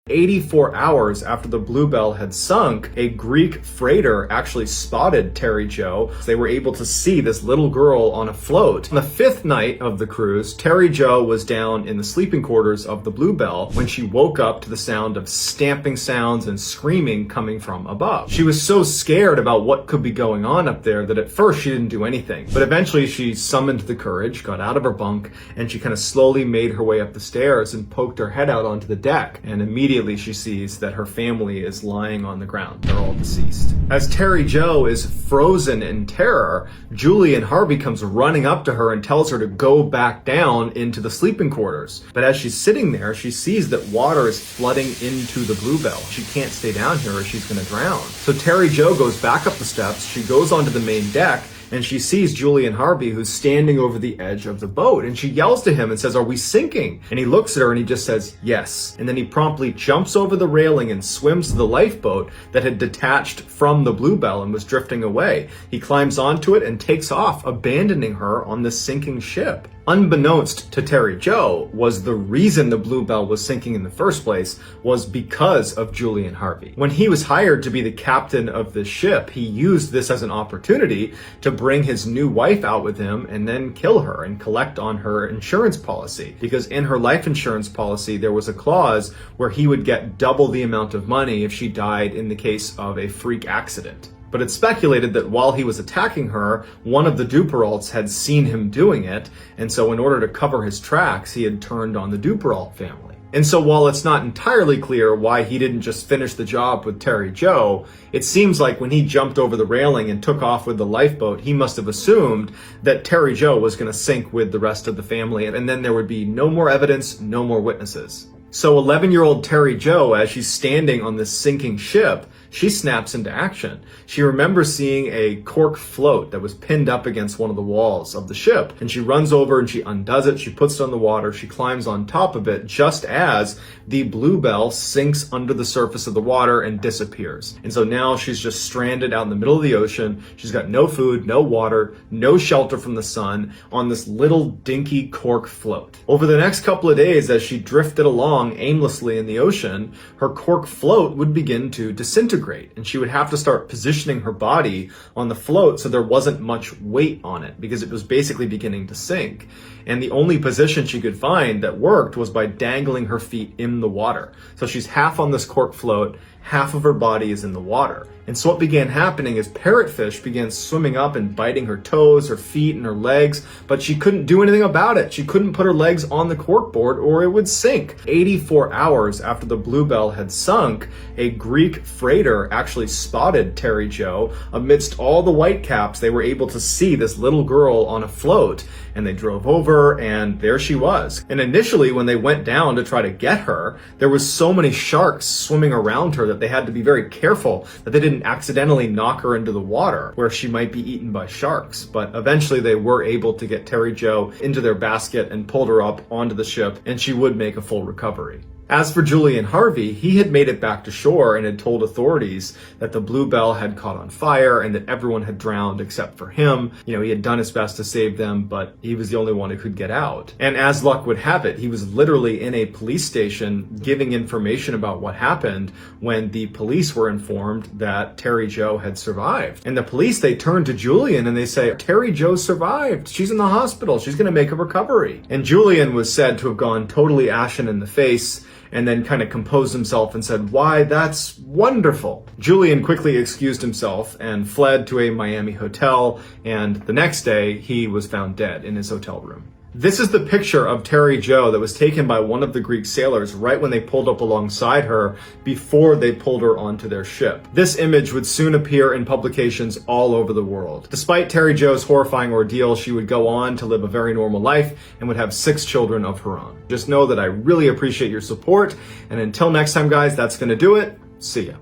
84 hours after the Bluebell had sunk, a Greek freighter actually spotted Terry Jo. They were able to see this little girl on a float. On the fifth night of the cruise, Terry Jo was down in the sleeping quarters of the Bluebell when she woke up to the sound of stamping sounds and screaming coming from above. She was so scared about what could be going on up there that at first she didn't do anything. But eventually she summoned the courage, got out of her bunk, and she kind of slowly made her way up the stairs and poked her head out onto the deck. And immediately she sees that her family is lying on the ground. They're all deceased. As Terry Jo is frozen in terror, Julian Harvey comes running up to her and tells her to go back down into the sleeping quarters. But as she's sitting there, she sees that water is flooding into the Bluebell. She can't stay down here or she's gonna drown. So Terry Jo goes back up the steps, she goes onto the main deck, and she sees Julian Harvey, who's standing over the edge of the boat, and she yells to him and says, "Are we sinking?" And he looks at her and he just says, "Yes." And then he promptly jumps over the railing and swims to the lifeboat that had detached from the Bluebell and was drifting away. He climbs onto it and takes off, abandoning her on this sinking ship. Unbeknownst to Terry Jo was the reason the Bluebell was sinking in the first place was because of Julian Harvey. When he was hired to be the captain of the ship, he used this as an opportunity to bring his new wife out with him and then kill her and collect on her insurance policy. Because in her life insurance policy, there was a clause where he would get double the amount of money if she died in the case of a freak accident. But it's speculated that while he was attacking her, one of the Duperalts had seen him doing it, and so in order to cover his tracks, he had turned on the Duperalt family. And so while it's not entirely clear why he didn't just finish the job with Terry Jo, it seems like when he jumped over the railing and took off with the lifeboat, he must have assumed that Terry Jo was going to sink with the rest of the family, and then there would be no more evidence, no more witnesses. So 11-year-old Terry Jo, as she's standing on this sinking ship, she snaps into action. She remembers seeing a cork float that was pinned up against one of the walls of the ship, and she runs over and she undoes it, she puts it on the water, she climbs on top of it just as the Bluebell sinks under the surface of the water and disappears. And so now she's just stranded out in the middle of the ocean. She's got no food, no water, no shelter from the sun on this little dinky cork float. Over the next couple of days, as she drifted along aimlessly in the ocean, her cork float would begin to disintegrate, and she would have to start positioning her body on the float so there wasn't much weight on it because it was basically beginning to sink. And the only position she could find that worked was by dangling her feet in the water. So she's half on this cork float, half of her body is in the water. And so what began happening is parrotfish began swimming up and biting her toes, her feet, and her legs, but she couldn't do anything about it. She couldn't put her legs on the corkboard or it would sink. 84 hours after the Bluebell had sunk, a Greek freighter actually spotted Terry Jo. Amidst all the whitecaps, they were able to see this little girl on a float, and they drove over, and there she was. And initially, when they went down to try to get her, there was so many sharks swimming around her that they had to be very careful that they didn't accidentally knock her into the water where she might be eaten by sharks. But eventually they were able to get Terry Jo into their basket and pulled her up onto the ship, and she would make a full recovery. As for Julian Harvey, he had made it back to shore and had told authorities that the Bluebell had caught on fire and that everyone had drowned except for him. You know, he had done his best to save them, but he was the only one who could get out. And as luck would have it, he was literally in a police station giving information about what happened when the police were informed that Terry Jo had survived. And the police, they turned to Julian and they say, "Terry Jo survived. She's in the hospital. She's going to make a recovery." And Julian was said to have gone totally ashen in the face and then kind of composed himself and said, "Why, that's wonderful." Julian quickly excused himself and fled to a Miami hotel, and the next day he was found dead in his hotel room. This is the picture of Terry Jo that was taken by one of the Greek sailors right when they pulled up alongside her before they pulled her onto their ship. This image would soon appear in publications all over the world. Despite Terry Jo's horrifying ordeal, she would go on to live a very normal life and would have 6 children of her own. Just know that I really appreciate your support, and until next time, guys, that's going to do it. See ya.